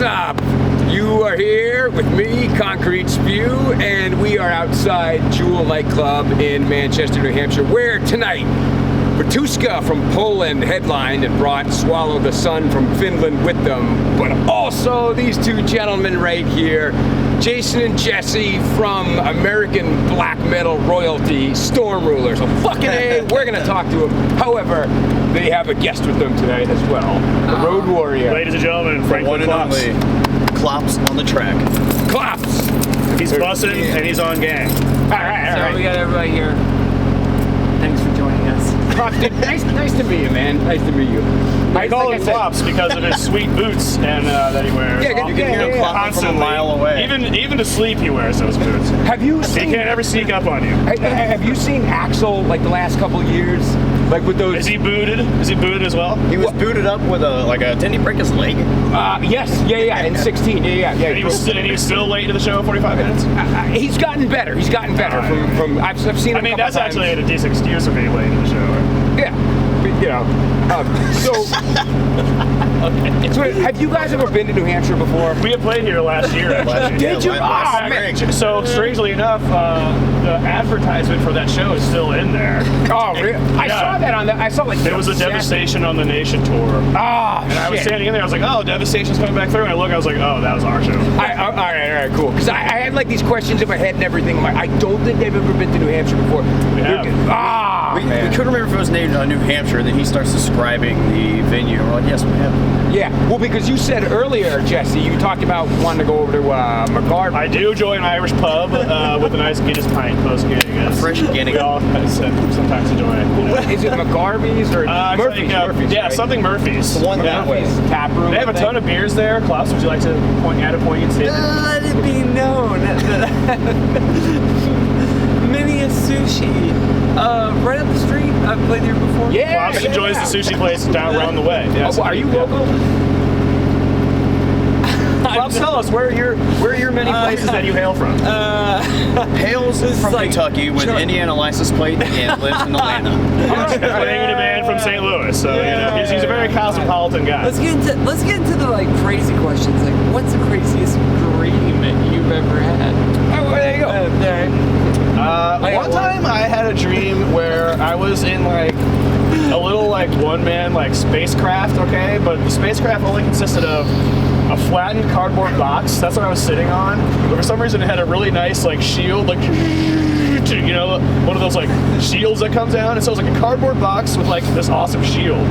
up? You are here with me, Concrete Spew, and we are outside Jewel nightclub in Manchester, New Hampshire, where tonight Batushka from Poland headlined and brought Swallow the Sun from Finland with them, but also these two gentlemen right here, Jason and Jesse from American black metal royalty, Stormruler. So fucking A, we're gonna talk to them. However, they have a guest with them tonight as well, the Road Warrior. Ladies and gentlemen, one and only Clops on the track. Clops! He's bussing and he's on gang. All right. So we got everybody here. Thanks for joining us. Clops, dude, nice to meet you, man. Nice to meet you. I call him Clops because of his sweet boots and that he wears. Yeah, you can hear him Clopping from a mile away. Even to sleep, he wears those boots. Have you seen? He can't ever sneak up on you. Have you seen Axel like the last couple of years, like with those? Is he booted? Is he booted as well? He was booted up with didn't he break his leg? Yes, yeah, in 16, yeah. And he was still late to the show, 45 minutes. He's gotten better. He's gotten better from I've seen him. I mean, that's actually a decent excuse for being late to the show. Right? Yeah, you know. So, have you guys ever been to New Hampshire before? We had played here last year. Actually. Did you? So strangely enough, the advertisement for that show is still in there. Oh, really? I saw that on the. I saw like. It was a Devastation on the Nation tour. Oh, and I was standing in there. I was like, "Oh, Devastation's coming back through." And I was like, "Oh, that was our show." All right, cool. Because I had like these questions in my head and everything. I'm like, I don't think they've ever been to New Hampshire before. We have. We couldn't remember if it was named New Hampshire, and then he starts describing the venue. We're like, yes, we have. Yeah, well, because you said earlier, Jesse, you talked about wanting to go over to McGarvey. I do enjoy an Irish pub with a nice Guinness pint post-gig. Fresh Guinness. We all sometimes enjoy it. You know. Is it McGarvey's or Murphy's? Murphy's, yeah, right? Something Murphy's. The one that way. Tap room. They have a ton of beers there. Klaus, would you like to add a poignant statement? Let it be known that many a sushi right up the street. I've played here before. Yeah. Klaus enjoys the sushi place down around the way. Yes. Are you local? Klaus, tell us where are your many places that you hail from? Hails from Kentucky with Indiana license plate and lives in Atlanta. Playing in a band from St. Louis, so you know he's a very cosmopolitan guy. Let's get into the like crazy questions. Like, what's the craziest dream that you've ever had? Oh, there you go. One time I had a dream where I was in like a little like one-man like spacecraft, okay? But the spacecraft only consisted of a flattened cardboard box. That's what I was sitting on. But for some reason it had a really nice like shield, like you know, one of those like shields that comes down. And so it was like a cardboard box with like this awesome shield.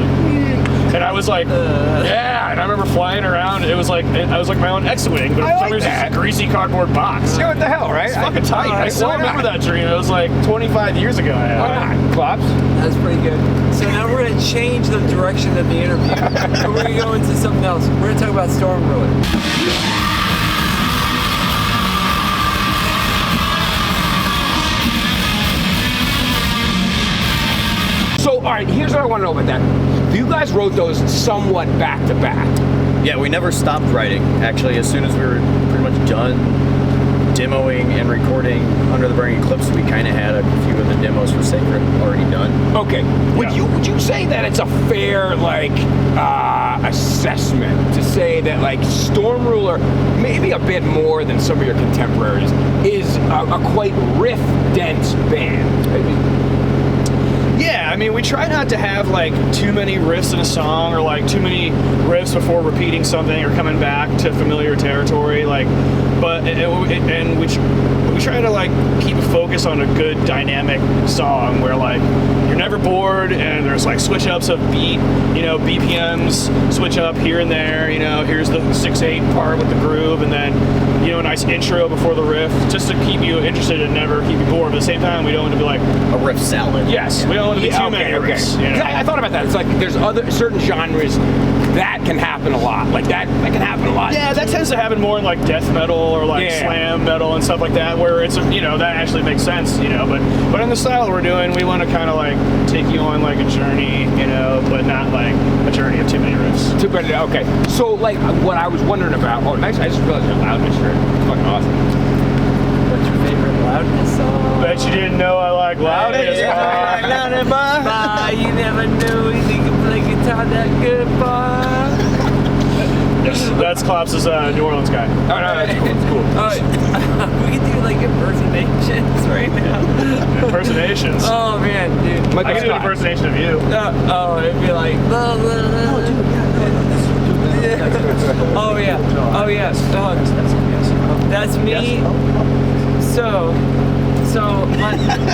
And I was like, yeah, and I remember flying around. It was like, I was like my own X-Wing, but for some reason it's a greasy cardboard box. Yeah, what the hell, right? It's fucking tight. I still remember that dream. It was like 25 years ago. Why not? Clops? That's pretty good. So now we're going to change the direction of the interview. And we're going to go into something else. We're going to talk about Stormruler. So, all right, here's what I want to know about that. You guys wrote those somewhat back to back. Yeah, we never stopped writing. Actually, as soon as we were pretty much done demoing and recording Under the Burning Eclipse, we kind of had a few of the demos for Sacred already done. Okay. Would you say that it's a fair like assessment to say that like Stormruler, maybe a bit more than some of your contemporaries, is a quite riff dense band? Yeah, I mean, we try not to have like too many riffs in a song or like too many riffs before repeating something or coming back to familiar territory. Like, but and we try to like keep a focus on a good dynamic song where like you're never bored and there's like switch ups of beat, you know, BPMs switch up here and there. You know, here's the 6/8 part with the groove, and then you know a nice intro before the riff, just to keep you interested and never keep you bored. But at the same time, we don't want to be like a riff salad. Yes, we don't want to be too many riffs. You know? I thought about that. It's like there's certain genres that can happen a lot. Like that can happen a lot. Yeah, that tends to happen more in like death metal or like slam metal and stuff like that, where it's you know that actually makes sense. You know, but in the style we're doing, we want to kind of like take you on like a journey, you know, but not like a journey of too many riffs. Okay. So like what I was wondering about. Oh, nice. I just realized your loudness shirt. It's fucking awesome. What's your favorite loudness song? Bet you didn't know I like loudness. You never knew he could play guitar that good, boy. That's Clops' New Orleans guy. Oh, no, that's cool. It's cool. We can do like impersonations right now. Impersonations. Oh man, dude. I can do an impersonation of you. It'd be like. Oh yeah. Oh yes. That's me. So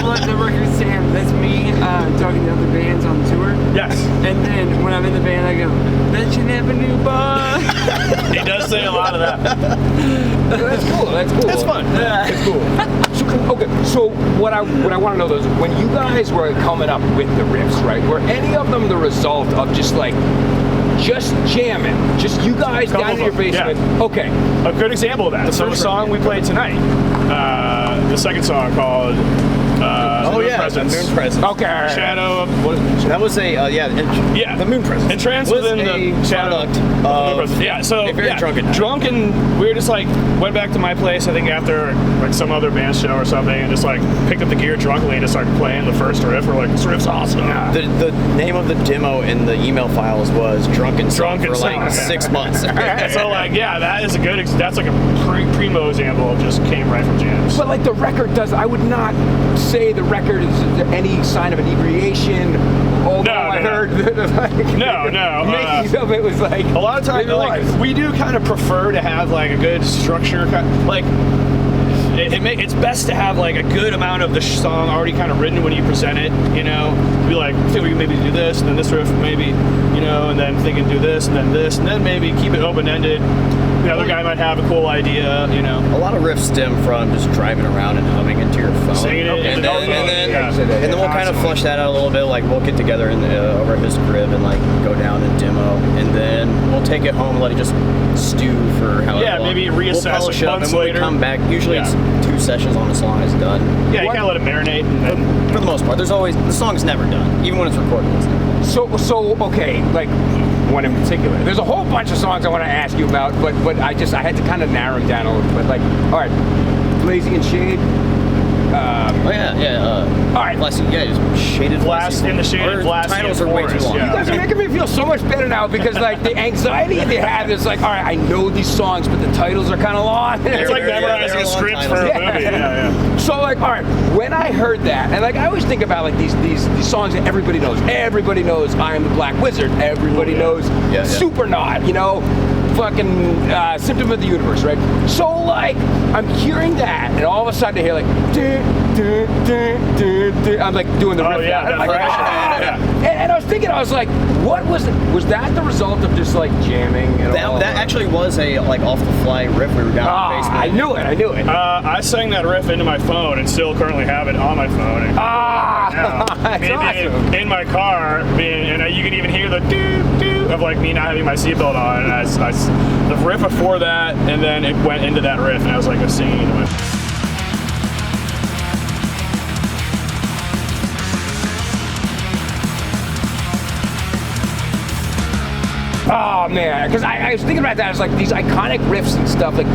let the record stand. That's me talking to other bands on tour. Yes. And then when I'm in the band, I go, "That should have a new bar." He does say a lot of that. That's cool. That's cool. It's fun. It's cool. So what I want to know is when you guys were coming up with the riffs, right? Were any of them the result of just jamming, just you guys Couple down in your of them, basement? yeah. Okay. A good example of that. So the song we played tonight, the second song called Moon Presence. Moon Presence. Okay. Shadow of That was a the Moon Presence. Entranced was within a the shadow product of the Moon of Presence. Yeah. So a very drunken night. drunk, and we were just like went back to my place. I think after like some other band show or something, and just like picked up the gear drunkenly and just started playing the first riff. We're like, this riff's awesome. The name of the demo in the email files was Drunken Song for like 6 months. So like that is a good. That's like a primo example of just came right from jams. But like the record does, I would not say the record is any sign of inebriation. Although I heard that making of it was like a lot of times we do kind of prefer to have like a good structure, like it's best to have like a good amount of the song already kind of written when you present it, you know, be like, I think we can maybe do this and then this riff maybe, you know, and then thinking do this and then maybe keep it open-ended. The other guy might have a cool idea, you know. A lot of riffs stem from just driving around and humming into your phone. Singing it, and then we'll kind of flush that out a little bit. Like we'll get together over at his crib and like go down and demo, and then we'll take it home and let it just stew for however long. Yeah, maybe reassess we'll polish it up, months and when later. We come back. Usually it's 2 sessions on the song is done. Yeah, you kind of let it marinate. And then, for the most part, the song's never done, even when it's recorded. It's never done. So okay, like one in particular. There's a whole bunch of songs I want to ask you about, but I had to kind of narrow them down a little bit. Like, all right, Blazing in Shade. All right, just shaded Blast in the shaded Blast. Titles are way too long. You guys are making me feel so much better now because like the anxiety they have is like, all right, I know these songs, but the titles are kind of long. It's like memorizing a script for a movie. Yeah. So like, all right, when I heard that, and like I always think about like these songs that everybody knows. Everybody knows I Am the Black Wizard. Everybody knows Supernaut. You know. Fucking Symptom of the Universe, right? So like, I'm hearing that, and all of a sudden I hear like, I'm like doing the riff. And I was thinking, I was like, what was that the result of just like jamming? And that actually was a like off the fly riff. We were down in the basement. I knew it. I sang that riff into my phone and still currently have it on my phone. That's awesome. In my car, and you can even hear the doo-doo of like me not having my seatbelt on, and the riff before that, and then it went into that riff, and I was like singing into it. Oh man, because I was thinking about that. I was like these iconic riffs and stuff. Like,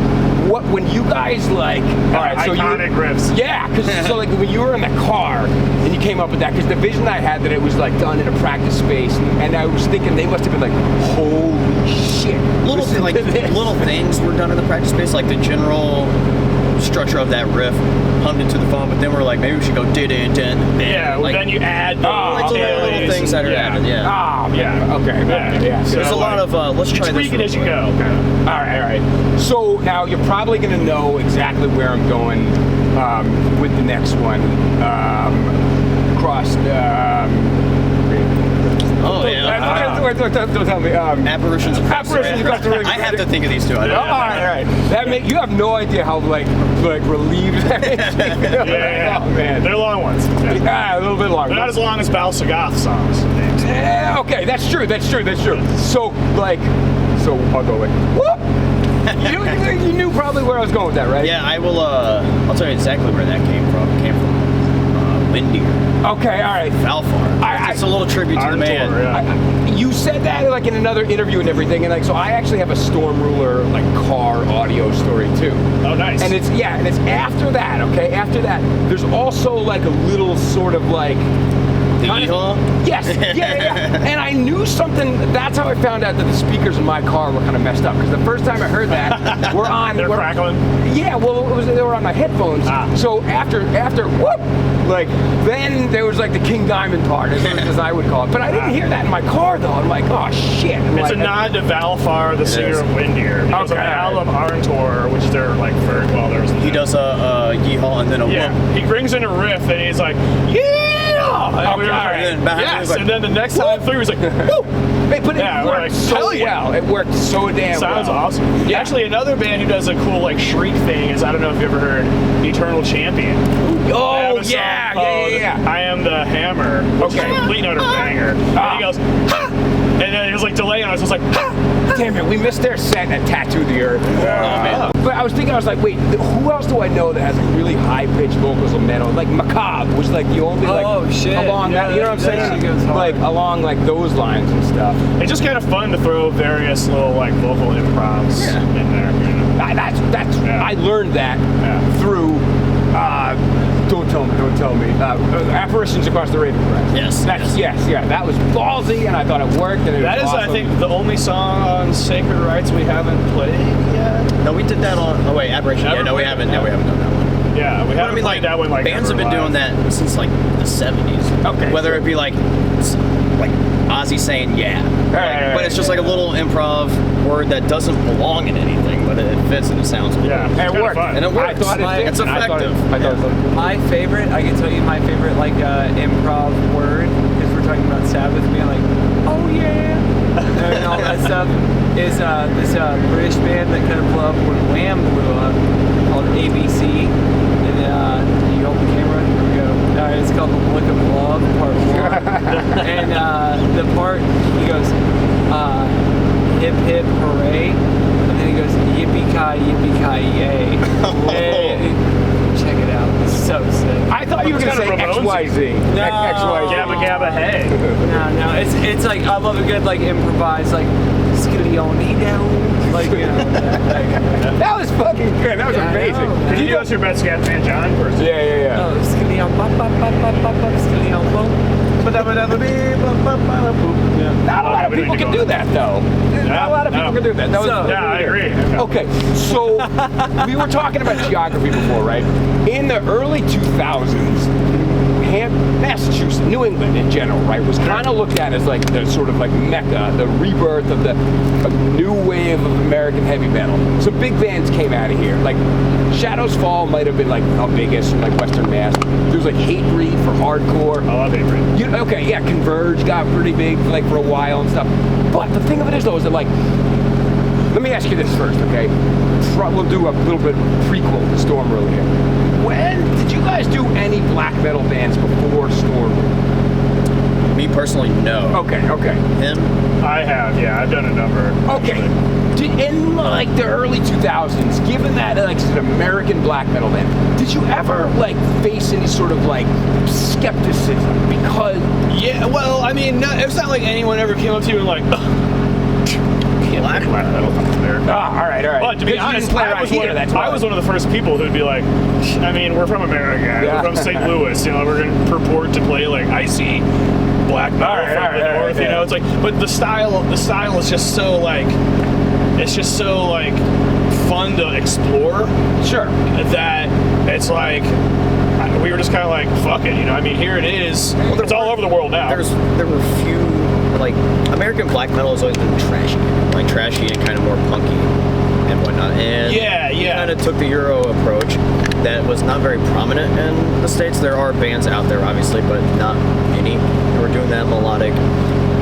what when you guys like? All right, so iconic riffs. Yeah, because so like when you were in the car and you came up with that, because the vision I had that it was like done in a practice space, and I was thinking they must have been like, holy shit. Little things were done in the practice space, like the general structure of that riff hummed into the phone, but then we're like, maybe we should go did-did-did. Yeah, well, then you add little things that are added, So there's a lot of, let's try this. Tweak it as you go. All right. So now you're probably going to know exactly where I'm going with the next one. Don't tell me. Apparitions across the river. I have to think of these two. All right. You have no idea how like relieved that makes me feel. Yeah. Oh man, they're long ones. Yeah, a little bit long. They're not as long as Bal Sagoth songs. Yeah, okay, that's true. So I'll go like, whoop. You knew probably where I was going with that, right? Yeah, I will. I'll tell you exactly where that came from. It came from Windy. Okay, all right. Valfar. It's a little tribute to the man. You said that like in another interview and everything, and like so I actually have a STORMRULER like car audio story too. Oh, nice. And it's after that. Okay, after that, there's also like a little sort of like The yeehaw? Yes, yeah. And I knew something. That's how I found out that the speakers in my car were kind of messed up. Because the first time I heard that, we're on. They're crackling. Yeah, well, they were on my headphones. So after whoop, like then there was like the King Diamond part, as I would call it. But I didn't hear that in my car though. I'm like, oh shit. It's a nod to Valfar, the singer of Windear. He does an album Arntor, which they're like very well. He does a yeehaw and then a whoop. He brings in a riff and he's like, yeah. And then the next time through, he's like, woo. But it worked so well. It worked so damn Sounds well. awesome. Yeah. Actually, another band who does a cool like shriek thing is, I don't know if you ever heard Eternal Champion. Oh yeah. I Am the Hammer, which is a complete utter banger. And he goes, ha! And then he was like delaying. I was just like, ha! Damn it, we missed their set at Tattoo the Earth. But I was thinking, I was like, wait, who else do I know that has like really high-pitched vocals of metal? Like Macabre was like the only like along that, you know what I'm saying? Like along like those lines and stuff. It's just kind of fun to throw various little like vocal improvs in there. You know? I learned that through. Don't tell me. Apparitions Across the Raven Crest. Yes. That was ballsy, and I thought it worked. And that is, awesome. I think, the only song on Sacred Rites we haven't played yet. No, we did that on. Oh wait, Aberration. Yeah, no, we haven't. No, we haven't done that one. Yeah, we haven't played that one. Like bands have been doing that since like the 70s. Okay. Whether it be like Ozzy saying but it's just like a little improv word that doesn't belong in anything, but it fits and it sounds cool. Yeah, and it worked. And it works. It's effective. I thought it my favorite, I can tell you my favorite like improv word, because we're talking about Sabbath being like, oh yeah, and all that stuff, is this British band that kind of blew up when Wham blew up, called ABC. And you hold the camera, here we go. It's called The Blick of Love, part 1. And the part, he goes, hip hip hooray, and then he goes, yippee-ki-yay. Check it out, it's so sick. I thought you were going to say XYZ. No. XYZ. Gabba Gabba Hey. No, it's like, I love a good like improvised like skilly-on-y down. Like, you know, that was fucking good. That was amazing. Did you go to your best Scatman John person? Yeah. Oh, skilly-on, skilly-on, Not a lot of people can do that, though. Not a lot of people can do that. I agree. Okay, so we were talking about geography before, right? In the early 2000s, Massachusetts, New England in general, right, was kind of looked at as like the sort of like mecca, the rebirth of the new wave of American heavy metal. Some big bands came out of here. Like Shadows Fall might have been like the biggest from like Western Mass. There was like Hatebreed for hardcore. I love Hatebreed. Converge got pretty big like for a while and stuff. But the thing of it is though, is that like, let me ask you this first, okay? We'll do a little bit prequel to Stormruler here. When did you guys do any black metal bands before Stormruler? Me personally, no. Okay. Him? I have, I've done a number. Okay. In like the early 2000s, given that like it's an American black metal band, did you ever like face any sort of like skepticism? Because I mean, it's not like anyone ever came up to you and like, black metal comes there. all right. But to be honest, I was one of the first people who'd be like, I mean, we're from America, we're from St. Louis, we're going to purport to play like icy black metal from the north, you know. It's like, but the style is just so like, it's just so like fun to explore. Sure. That it's like, we were just kind of like, fuck it, I mean, here it is. It's all over the world now. There were few, like, American black metal has always been trashy and kind of more punky and whatnot. And he kind of took the Euro approach that was not very prominent in the States. There are bands out there, obviously, but not many who are doing that melodic,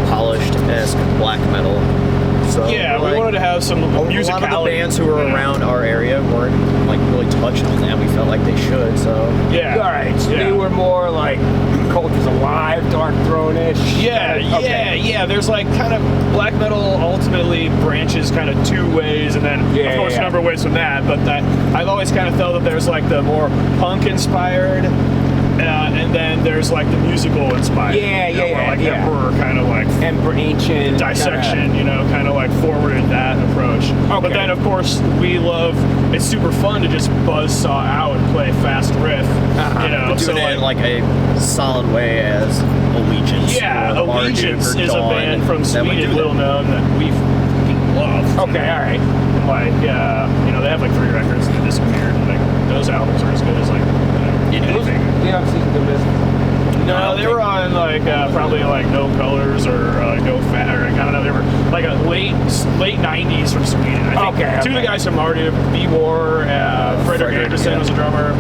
polished-esque black metal. So we wanted to have some musicality. A lot of the bands who were around our area weren't like really touched on that. We felt like they should. So all right. So they were more like Cult is Alive, Dark Throne-ish. Yeah. There's like kind of black metal ultimately branches kind of two ways, and then of course a number of ways from that. But I've always kind of felt that there's like the more punk-inspired. And then there's like the musical inspired. Emperor kind of like Emperor Ancient dissection, kind of like forwarded that approach. Okay. But then of course it's super fun to just buzzsaw out and play fast riff You know, But doing it in like a solid way as Allegiance. Yeah, or Marduk Allegiance or is a Dawn band from that would do Sweden, that. little known, that we fucking love. Okay, all right. Like, you know, they have like 3 records and they disappeared. Like, those albums are as good as like anything. Yeah, I'm seeing the business. No, they were on like probably like No Colors or Go Fat, or I don't know. They were like a late 90s from Sweden. I think Okay, two of the guys from Marduk, B-War, Fredrik Anderson was a drummer.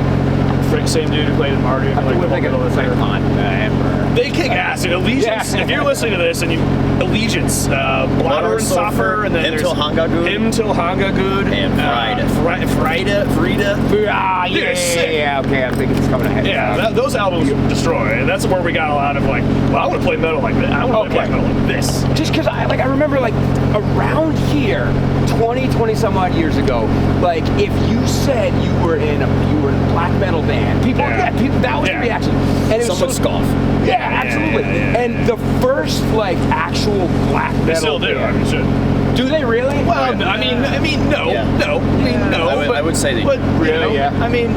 Same dude who played in Marduk. I think we're thinking of the same time. They kick ass. Allegiance. Yeah. If you're listening to this and you Allegiance, Blotter and Soffer, and then Him there's Till Hangagud. Him Till Hangagud, And Frida. Ah, They're sick. yeah, okay, I think it's coming ahead. Yeah, those albums destroy. And that's where we got a lot of like, well, I want to play metal like this. I want to play black metal like this. Just because I remember like around here 20 some odd years ago, like if you said you were in a black metal band, people that was the reaction, and it was Some would scoff. Yeah, absolutely. And the first like actual black metal They still do. I mean, shit. do they really? Well, I mean, no. I would say they But Really? you know, Yeah. I mean,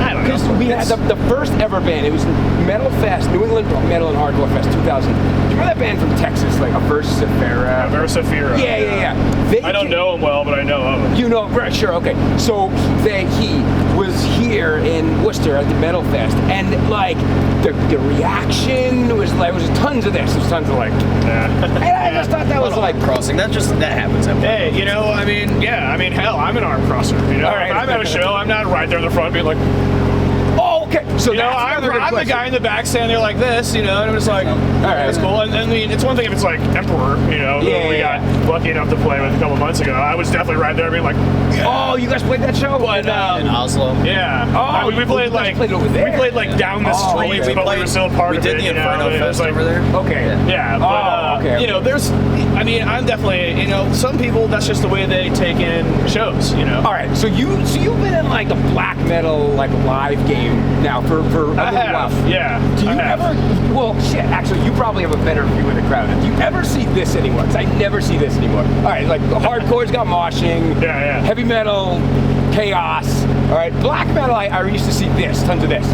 I don't Because know. we had the first ever band. It was Metal Fest, New England Metal and Hardcore Fest 2000. Do you remember that band from Texas, like Versifera? Versifera. Yeah. They I don't came- know him well, but I know of him. You know, right, sure, okay. So he was here in Worcester at the Metal Fest, and like the reaction was tons of this. There was tons of like, and I just thought that was like crossing. That happens. Hey, you know, I mean, hell, I'm an arm crosser. You know, All right. if I'm at a show, I'm not right there in the front being like, oh, okay. So you know, that's another good I'm the question. guy in the back standing there like this, you know, and it was like, all right, that's cool. And I mean, it's one thing if it's like Emperor, you know, who we got lucky enough to play with a couple months ago. I was definitely right there being like, Oh, you guys played that show? But, in Oslo. yeah. Oh, we played you guys like played over there? we played like down the street, but we were still part of it. We did the you know, Inferno it was Fest like, over there. Okay. Yeah, but okay. you know, I mean, I'm definitely, you know, some people that's just the way they take in shows, you know. All right, so you've been in like the black metal like live game now for a little while. Yeah. Do you I have. ever? Well, shit. Actually, you probably have a better view of the crowd. Do you ever see this anymore? Because I never see this anymore. All right, like the hardcore's got moshing. Yeah. Heavy metal, chaos. All right, black metal. I used to see this, tons of this.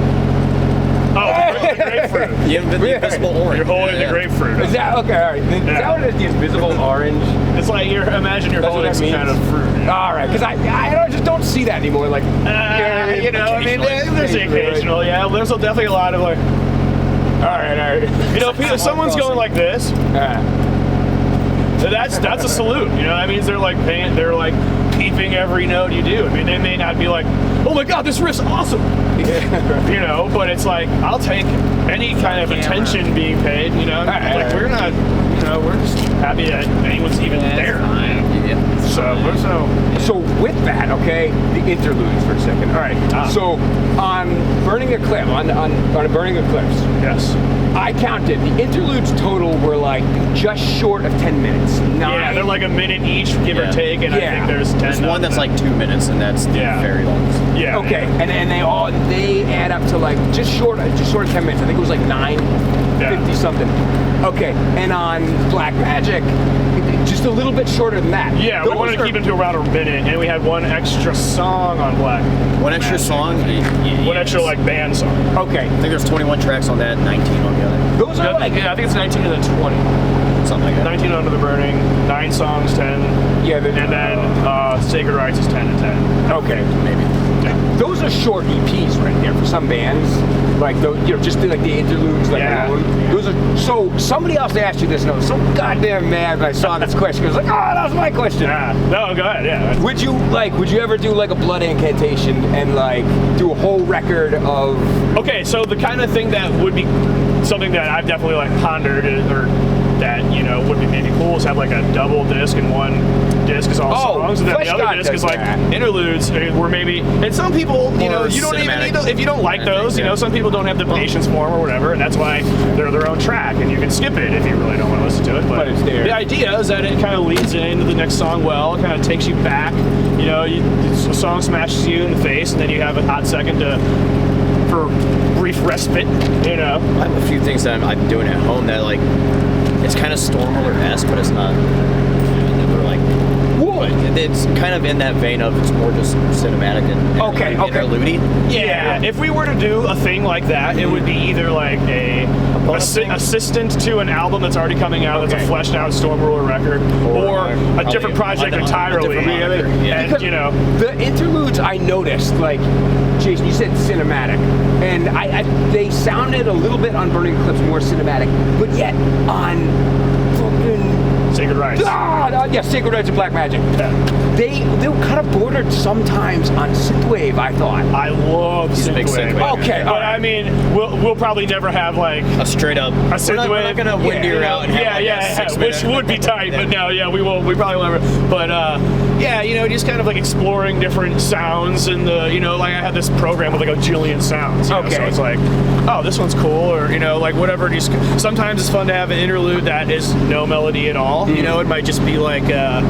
Oh, the grapefruit. The invisible orange. You're holding the grapefruit. Is that okay? All right. Is that what it is? The invisible orange. It's like imagine you're That's what holding that some kind of means? fruit. You know? All right, because I just don't see that anymore. Like, You know, I mean, there's the occasionally. occasional, yeah. There's definitely a lot of like, All right. you know, if someone's going like this, that's a salute. You know, that means they're like peeping every note you do. I mean, they may not be like, oh my god, this riff's awesome. You know, but it's like I'll take any kind of attention being paid. You know, like we're not, you know, we're just happy that anyone's even there. So with that, okay, the interludes for a second. All right. So on Burning Eclipse, on a Burning Eclipse, Yes. I counted the interludes total were like just short of 10 minutes. Yeah, they're like a minute each, give or take, and I think there's 10. There's one that's like 2 minutes, and that's the very long. Yeah. Okay, and they add up to like just short of 10 minutes. I think it was like 9:50 something. Okay, and on Black Magick, just a little bit shorter than that. Yeah, we wanted to keep it to around a minute, and we had one extra song on Black. One extra song? One extra like band song. Okay. I think there's 21 tracks on that, 19 on the other. Those are like, I think it's 19 and then 20. Something like that. 19 Under the Burning, 9 songs, 10. Yeah, and then Sacred Rites is 10 and 10. Okay. Maybe. Yeah. Those are short EPs right there for some bands. Like those, you know, just like the interludes, like alone. Those are so. Somebody else asked you this, and I was so goddamn mad when I saw this question. I was like, oh, that was my question. Yeah. No, go ahead. Yeah. Would you ever do like a blood incantation and like do a whole record of? Okay, so the kind of thing that would be something that I've definitely like pondered, or that, you know, would be maybe cool, is have like a double disc, and one disc is all songs, and then the other disc is like interludes, where maybe, and some people, you know, you don't even need to, if you don't like those, you know, some people don't have the patience for them or whatever, and that's why they're their own track, and you can skip it if you really don't want to listen to it, but it's there. The idea is that it kind of leads into the next song well, it kind of takes you back, you know, the song smashes you in the face, and then you have a hot second for brief respite, you know. I have a few things that I'm doing at home that like, it's kind of Stormruler-esque, but it's not. They're like, Well, Totally. It's kind of in that vein of it's more just cinematic and interlude-y. Yeah. If we were to do a thing like that, it would be either like a assistant to an album that's already coming out, that's a fleshed out Stormruler record, or a different project entirely. And because the interludes I noticed, like Jason, you said cinematic, and they sounded a little bit on Burning Eclipse more cinematic, but yet on fucking Sacred Rites. Sacred Rites of Black Magick. Yeah. They kind of bordered sometimes on synthwave, I thought. I love synthwave. Okay, but I mean, we'll probably never have like a straight up a synthwave. We're not gonna windy her out. And which would be tight, but no, we won't. We probably won't ever. But just kind of like exploring different sounds and like I had this program with like a jillion sounds. So it's like, oh, this one's cool, or like whatever. Sometimes it's fun to have an interlude that is no melody at all. It might just be like a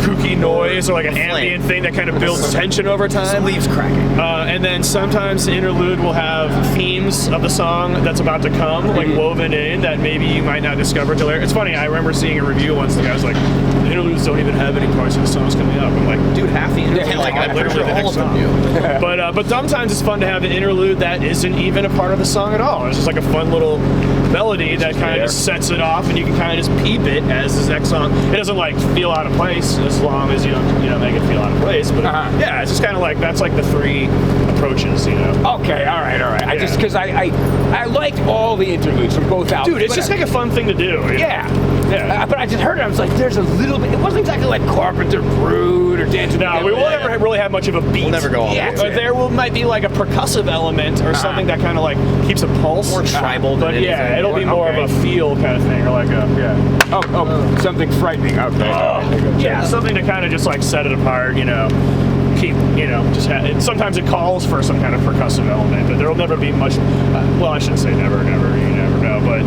kooky noise or like an ambient thing that kind of builds tension over time. Some leaves cracking. And then sometimes the interlude will have themes of the song that's about to come, like woven in, that maybe you might not discover till later. It's funny, I remember seeing a review once, the guy was like, the interludes don't even have any parts of the songs coming up. I'm like, dude, half the interlude, I'm literally the next song. But sometimes it's fun to have an interlude that isn't even a part of the song at all. It's just like a fun little melody that kind of just sets it off, and you can kind of just peep it as this next song. It doesn't like feel out of place as long as you don't make it feel out of place. But it's just kind of like that's like the three approaches. Okay, all right. I just because I liked all the interludes from both albums. Dude, it's just like a fun thing to do. But I just heard it. I was like, there's a little bit. It wasn't exactly like Carpenter Brute or Dancing. No, we won't ever really have much of a beat. We'll never go all. But there might be like a percussive element or something that kind of like keeps a pulse. More tribal. But it'll be more of a feel kind of thing, or like a something frightening out there. Something to kind of just like set it apart. Sometimes it calls for some kind of percussive element, but there'll never be much. Well, I shouldn't say never. You never know, but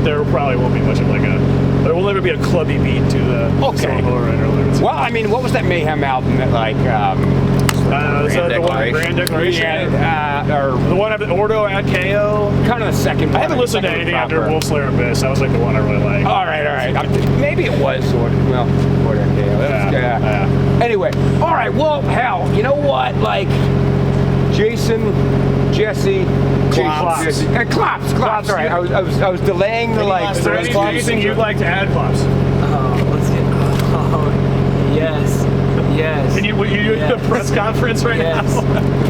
there probably won't be much of there will never be a clubby beat to the Stormruler interludes. Well, I mean, what was that Mayhem album that like? The one Grand Declaration, or the one after Ordo ad KO. Kind of the second one. I haven't listened to anything after Wolf Slayer Abyss. That was like the one I really liked. All right. Maybe it was Ordo ad KO. Anyway, all right. Well, hell, you know what? Like Jason, Jesse, Clops. And Clops. All right. I was delaying the like. Is there anything you'd like to add, Clops? Let's get. Yes. Can you do a press conference right now?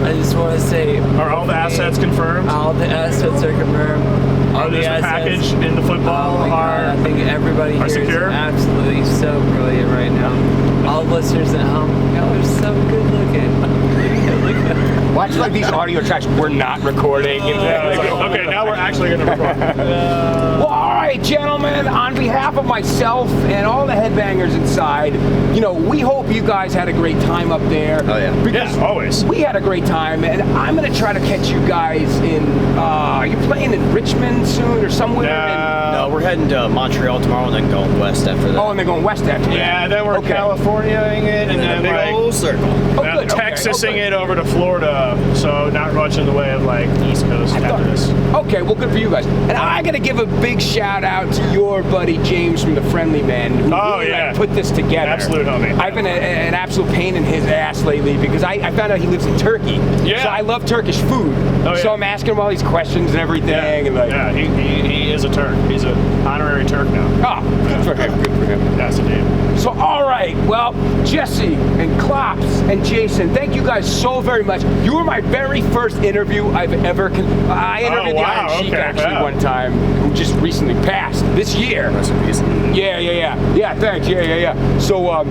I just want to say. Are all the assets confirmed? All the assets are confirmed. Are the package in the football I think everybody here secure? is absolutely so brilliant right now. All listeners at home, y'all are so good looking. Watch like these audio tracks we're not recording. Okay, now we're actually going to record. Well, all right, gentlemen, on behalf of myself and all the headbangers inside, we hope you guys had a great time up there. Oh, yeah. Because always. We had a great time, and I'm going to try to catch you guys in, are you playing in Richmond soon or somewhere? No, we're heading to Montreal tomorrow and then going west after that. Oh, and they're going west after that. Yeah, then we're Californiaing it, and then big old circle. Texasing it over to Florida, so not much in the way of like the East Coast after this. Okay, well, good for you guys. And I got to give a big shout out to your buddy James from the Friendly Man, who really put this together. Absolute homie. I've been an absolute pain in his ass lately because I found out he lives in Turkey. Yeah. So I love Turkish food. So I'm asking him all these questions and everything. Yeah, And he is a Turk. He's an honorary Turk now. Good for him. Good for him. That's the name. So, all right. Well, Jesse and Clops and Jason, thank you guys so very much. You were my very first interview I've ever. I interviewed the Iron Sheik actually one time, who just recently passed this year. Rest in peace. Yeah, thanks. Yeah. So,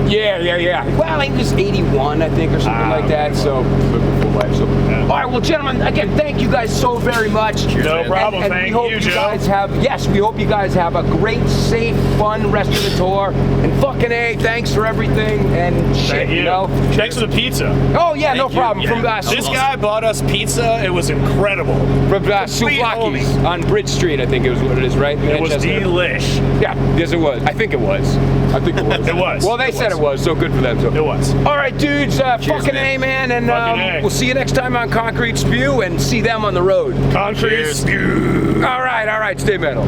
yeah. Well, he was 81, I think, or something like that. So, life. So, all right. Well, gentlemen, again, thank you guys so very much. No problem. And thank we hope you, you guys have. Yes, we hope you guys have a great, safe, fun rest of the tour. And fucking A, thanks for everything and shit. Thank you. Thanks for the pizza. Oh yeah, no problem. From this guy bought us pizza. It was incredible. From Souvlaki's on Bridge Street, I think it was what it is, right? It was delish. Yeah, yes it was. I think it was. It was. Well, they said it was, so good for them. So. It was. All right, dudes. Fucking A, man. And we'll see you next time on Concrete Spew and see them on the road. Concrete Spew. All right. Stay metal.